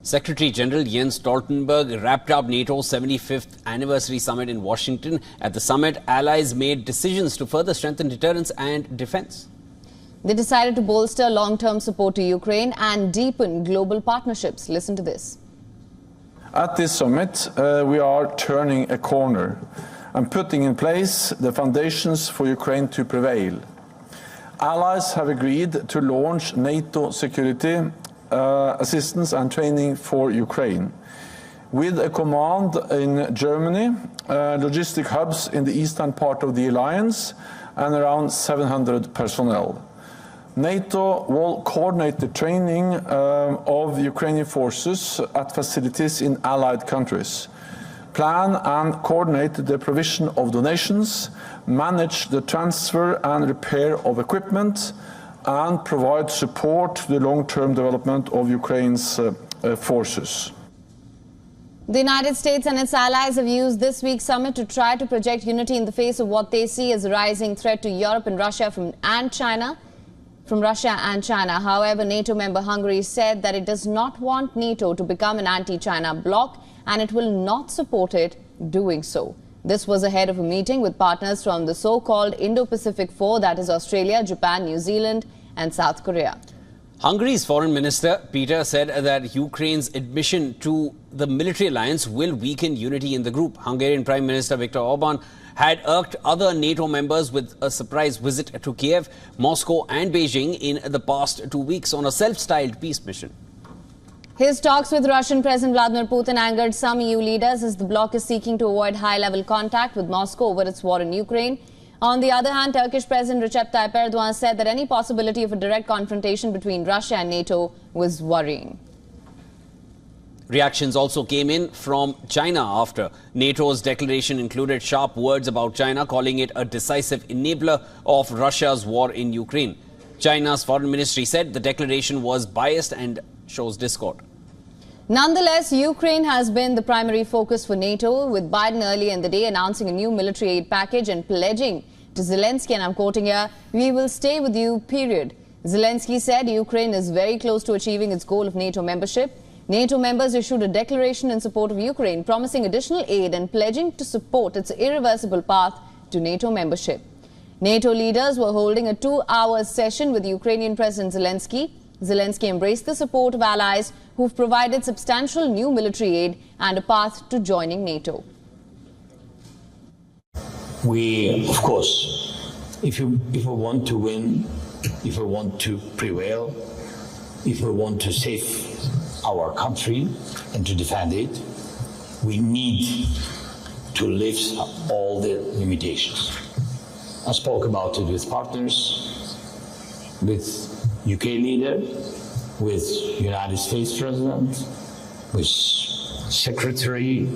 Secretary General Jens Stoltenberg wrapped up NATO's 75th anniversary summit in Washington. At the summit, allies made decisions to further strengthen deterrence and defense. They decided to bolster long-term support to Ukraine and deepen global partnerships. Listen to this. At this summit, we are turning a corner and putting in place the foundations for Ukraine to prevail. Allies have agreed to launch NATO security assistance and training for Ukraine, with a command in Germany, logistic hubs in the eastern part of the alliance, and around 700 personnel. NATO will coordinate the training of Ukrainian forces at facilities in allied countries, plan and coordinate the provision of donations, manage the transfer and repair of equipment, and provide support to the long-term development of Ukraine's forces. The United States and its allies have used this week's summit to try to project unity in the face of what they see as a rising threat to Europe and Russia from Russia and China. However, NATO member Hungary said that it does not want NATO to become an anti-China bloc and it will not support it doing so. This was ahead of a meeting with partners from the so-called Indo-Pacific Four, that is Australia, Japan, New Zealand and South Korea. Hungary's foreign minister, Peter, said that Ukraine's admission to the military alliance will weaken unity in the group. Hungarian Prime Minister Viktor Orban had irked other NATO members with a surprise visit to Kiev, Moscow and Beijing in the past 2 weeks on a self-styled peace mission. His talks with Russian President Vladimir Putin angered some EU leaders as the bloc is seeking to avoid high-level contact with Moscow over its war in Ukraine. On the other hand, Turkish President Recep Tayyip Erdogan said that any possibility of a direct confrontation between Russia and NATO was worrying. Reactions also came in from China after NATO's declaration included sharp words about China, calling it a decisive enabler of Russia's war in Ukraine. China's foreign ministry said the declaration was biased and shows discord. Nonetheless, Ukraine has been the primary focus for NATO, with Biden earlier in the day announcing a new military aid package and pledging to Zelensky, and I'm quoting here, "We will stay with you, period." Zelensky said Ukraine is very close to achieving its goal of NATO membership. NATO members issued a declaration in support of Ukraine, promising additional aid and pledging to support its irreversible path to NATO membership. NATO leaders were holding a 2-hour session with Ukrainian President Zelensky. Zelensky embraced the support of allies who've provided substantial new military aid and a path to joining NATO. We, of course, if we want to win, if we want to prevail, if we want to save our country and to defend it, we need to lift all the limitations. I spoke about it with partners, with UK leader, with United States President, with Secretary,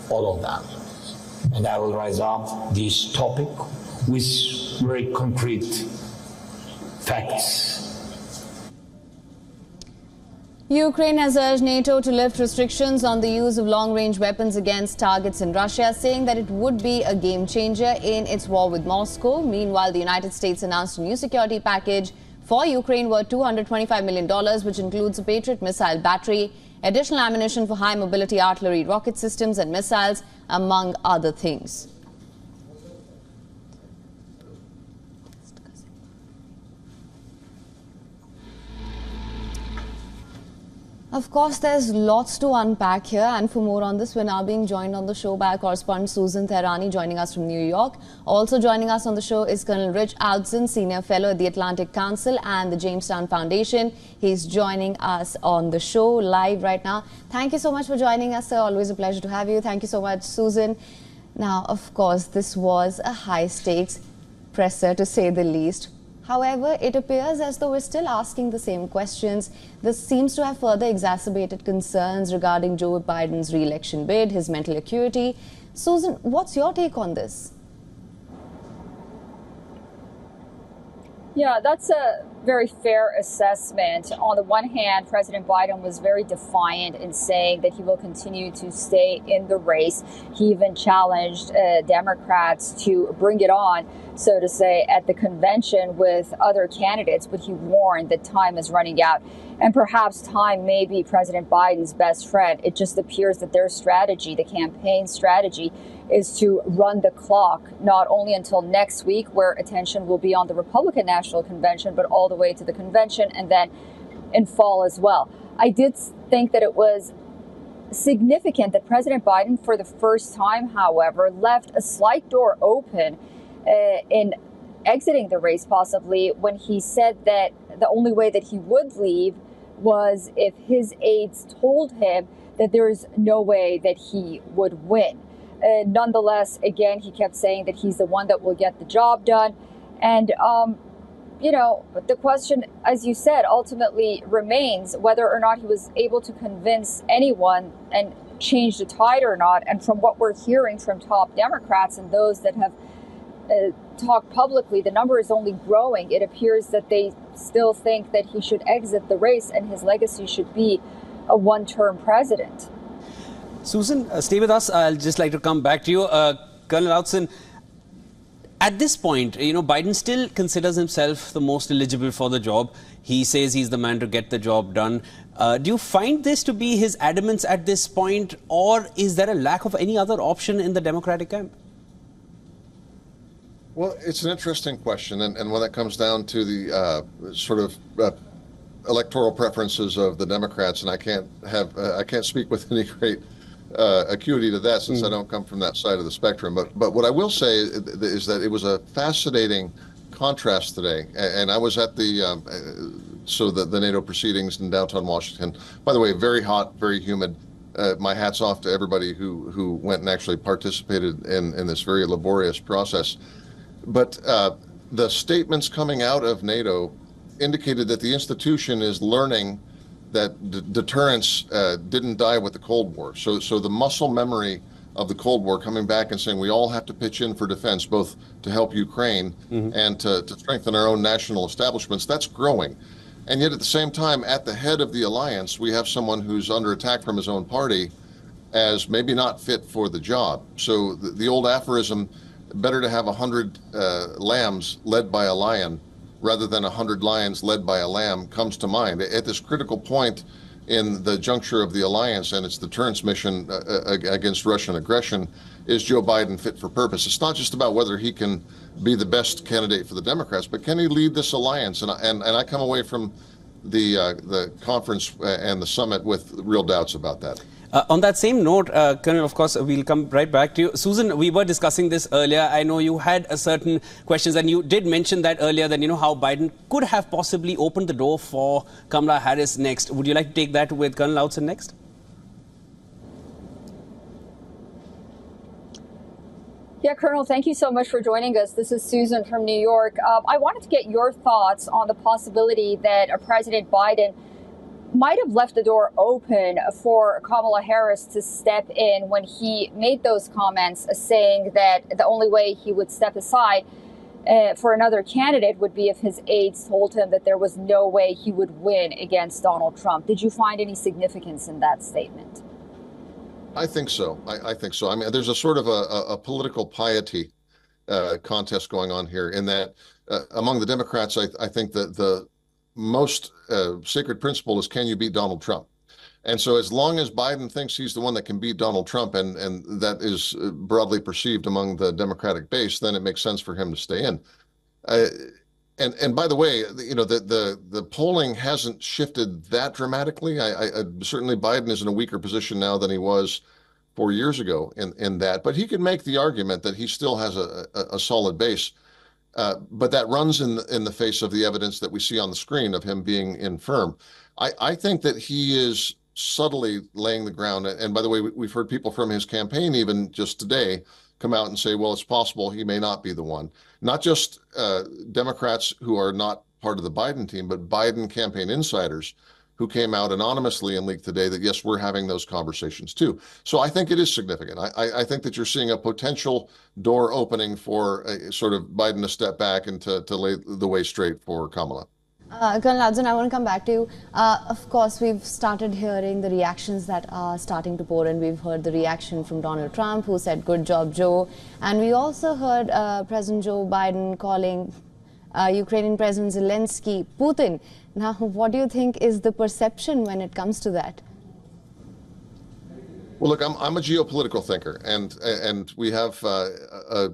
all of them. And I will rise up this topic with very concrete facts. Ukraine has urged NATO to lift restrictions on the use of long-range weapons against targets in Russia, saying that it would be a game changer in its war with Moscow. Meanwhile, the United States announced a new security package for Ukraine worth $225 million, which includes a Patriot missile battery, additional ammunition for high-mobility artillery rocket systems and missiles, among other things. Of course, there's lots to unpack here, and for more on this, we're now being joined on the show by our correspondent Susan Tehrani, joining us from New York. Also joining us on the show is Colonel Rich Outzen, Senior Fellow at the Atlantic Council and the Jamestown Foundation. He's joining us on the show live right now. Thank you so much for joining us, sir. Always a pleasure to have you. Thank you so much, Susan. Now, of course, this was a high-stakes presser, to say the least. However, it appears as though we're still asking the same questions. This seems to have further exacerbated concerns regarding Joe Biden's re-election bid, his mental acuity. Susan, what's your take on this? Yeah, that's a very fair assessment. On the one hand, President Biden was very defiant in saying that he will continue to stay in the race. He even challenged Democrats to bring it on, so to say, at the convention with other candidates, but he warned that time is running out. And perhaps time may be President Biden's best friend. It just appears that their strategy, the campaign strategy, is to run the clock, not only until next week, where attention will be on the Republican National Convention, but all the way to the convention and then in fall as well. I did think that it was significant that President Biden, for the first time, however, left a slight door open in exiting the race, possibly, when he said that the only way that he would leave was if his aides told him that there is no way that he would win. Nonetheless, again, he kept saying that he's the one that will get the job done. And, you know, the question, as you said, ultimately remains whether or not he was able to convince anyone and change the tide or not. And from what we're hearing from top Democrats and those that have talked publicly, the number is only growing. It appears that they still think that he should exit the race and his legacy should be a one-term president. Susan, stay with us. I'll just like to come back to you. Colonel Outzen, at this point, you know, Biden still considers himself the most eligible for the job. He says he's the man to get the job done. Do you find this to be his adamance at this point, or is there a lack of any other option in the Democratic camp? Well, it's an interesting question, and when it comes down to the sort of electoral preferences of the Democrats, and I can't speak with any great acuity to that since I don't come from that side of the spectrum. But what I will say is that it was a fascinating contrast today, and I was at the the NATO proceedings in downtown Washington. By the way, very hot, very humid. My hat's off to everybody who went and actually participated in this very laborious process. But the statements coming out of NATO indicated that the institution is learning that deterrence didn't die with the Cold War. So the muscle memory of the Cold War coming back and saying we all have to pitch in for defense, both to help Ukraine and to strengthen our own national establishments, that's growing. And yet at the same time, at the head of the alliance, we have someone who's under attack from his own party as maybe not fit for the job. So the old aphorism, better to have 100 lambs led by a lion rather than 100 lions led by a lamb, comes to mind. At this critical point in the juncture of the alliance and its deterrence mission against Russian aggression, is Joe Biden fit for purpose? It's not just about whether he can be the best candidate for the Democrats, but can he lead this alliance? And I come away from the conference and the summit with real doubts about that. On that same note, Colonel, of course, we'll come right back to you. Susan, we were discussing this earlier. I know you had certain questions, and you did mention that earlier, that, you know, how Biden could have possibly opened the door for Kamala Harris next. Would you like to take that with Colonel Outzen next? Yeah, Colonel, thank you so much for joining us. This is Susan from New York. I wanted to get your thoughts on the possibility that President Biden might have left the door open for Kamala Harris to step in when he made those comments, saying that the only way he would step aside for another candidate would be if his aides told him that there was no way he would win against Donald Trump. Did you find any significance in that statement? I think so. I think so. I mean, there's a sort of a political piety contest going on here in that among the Democrats, I think that the most sacred principle is, can you beat Donald Trump? And so as long as Biden thinks he's the one that can beat Donald Trump, and that is broadly perceived among the Democratic base, then it makes sense for him to stay in. And by the way, you know, the polling hasn't shifted that dramatically. Certainly Biden is in a weaker position now than he was 4 years ago in that, but he can make the argument that he still has a solid base. But that runs in the face of the evidence that we see on the screen of him being infirm. I think that he is subtly laying the ground. And by the way, we've heard people from his campaign even just today come out and say, well, it's possible he may not be the one. Not just Democrats who are not part of the Biden team, but Biden campaign insiders who came out anonymously and leaked today that, yes, we're having those conversations too. So I think it is significant. I think that you're seeing a potential door opening for sort of Biden to step back and to lay the way straight for Kamala. Colonel Outzen, I want to come back to you. Of course, we've started hearing the reactions that are starting to pour in. We've heard the reaction from Donald Trump, who said, "Good job, Joe." And we also heard President Joe Biden calling Ukrainian President Zelensky, Putin. Now, what do you think is the perception when it comes to that? Well, look, I'm a geopolitical thinker, and we have a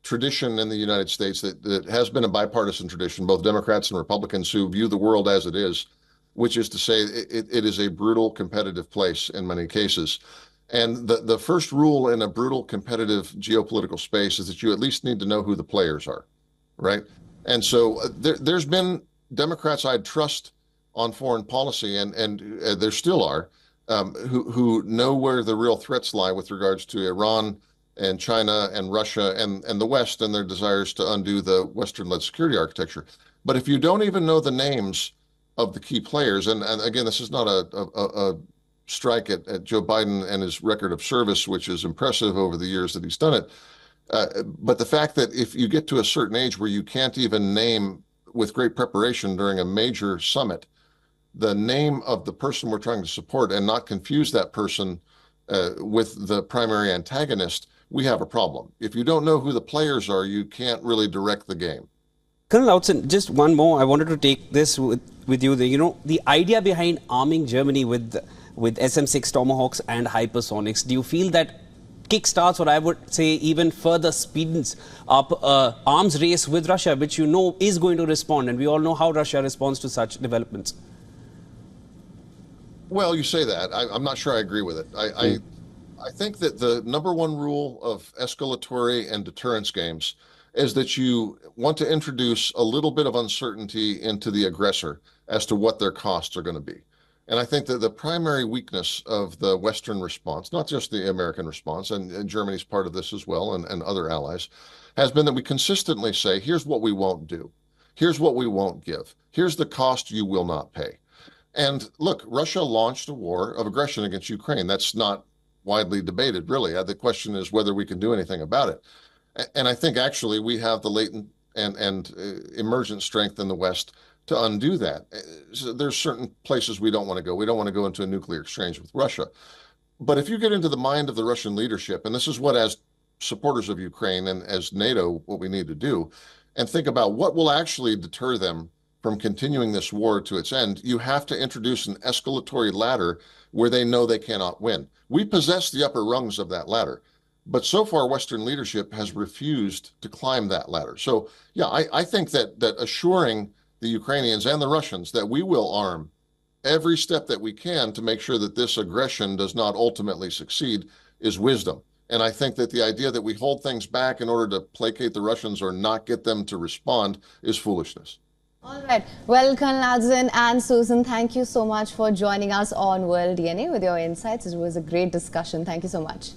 tradition in the United States that has been a bipartisan tradition, both Democrats and Republicans who view the world as it is, which is to say it is a brutal, competitive place in many cases. And the first rule in a brutal, competitive geopolitical space is that you at least need to know who the players are, right? And so there's been Democrats I'd trust on foreign policy, and there still are, who know where the real threats lie with regards to Iran and China and Russia and the West and their desires to undo the Western-led security architecture. But if you don't even know the names of the key players, and again, this is not a strike at Joe Biden and his record of service, which is impressive over the years that he's done it, but the fact that if you get to a certain age where you can't even name with great preparation during a major summit the name of the person we're trying to support and not confuse that person with the primary antagonist, we have a problem. If you don't know who the players are, you can't really direct the game. Colonel Outzen, just one more. I wanted to take this with you. The idea behind arming Germany with SM-6 Tomahawks and hypersonics, do you feel that kickstarts, or I would say even further speeds up arms race with Russia, which you know is going to respond, and we all know how Russia responds to such developments? Well, you say that. I'm not sure I agree with it. I think that the number one rule of escalatory and deterrence games is that you want to introduce a little bit of uncertainty into the aggressor as to what their costs are going to be. And I think that the primary weakness of the Western response, not just the American response, and Germany's part of this as well, and other allies, has been that we consistently say, here's what we won't do. Here's what we won't give. Here's the cost you will not pay. And look, Russia launched a war of aggression against Ukraine. That's not widely debated, really. The question is whether we can do anything about it. And I think actually we have the latent and emergent strength in the West to undo that. So there's certain places we don't want to go. We don't want to go into a nuclear exchange with Russia. But if you get into the mind of the Russian leadership, and this is what, as supporters of Ukraine and as NATO, what we need to do, and think about what will actually deter them from continuing this war to its end, you have to introduce an escalatory ladder where they know they cannot win. We possess the upper rungs of that ladder, but so far Western leadership has refused to climb that ladder. So yeah, I think that assuring the Ukrainians and the Russians that we will arm every step that we can to make sure that this aggression does not ultimately succeed is wisdom. And I think that the idea that we hold things back in order to placate the Russians or not get them to respond is foolishness. All right. Well, Colonel Outzen and Susan, thank you so much for joining us on World DNA with your insights. It was a great discussion. Thank you so much.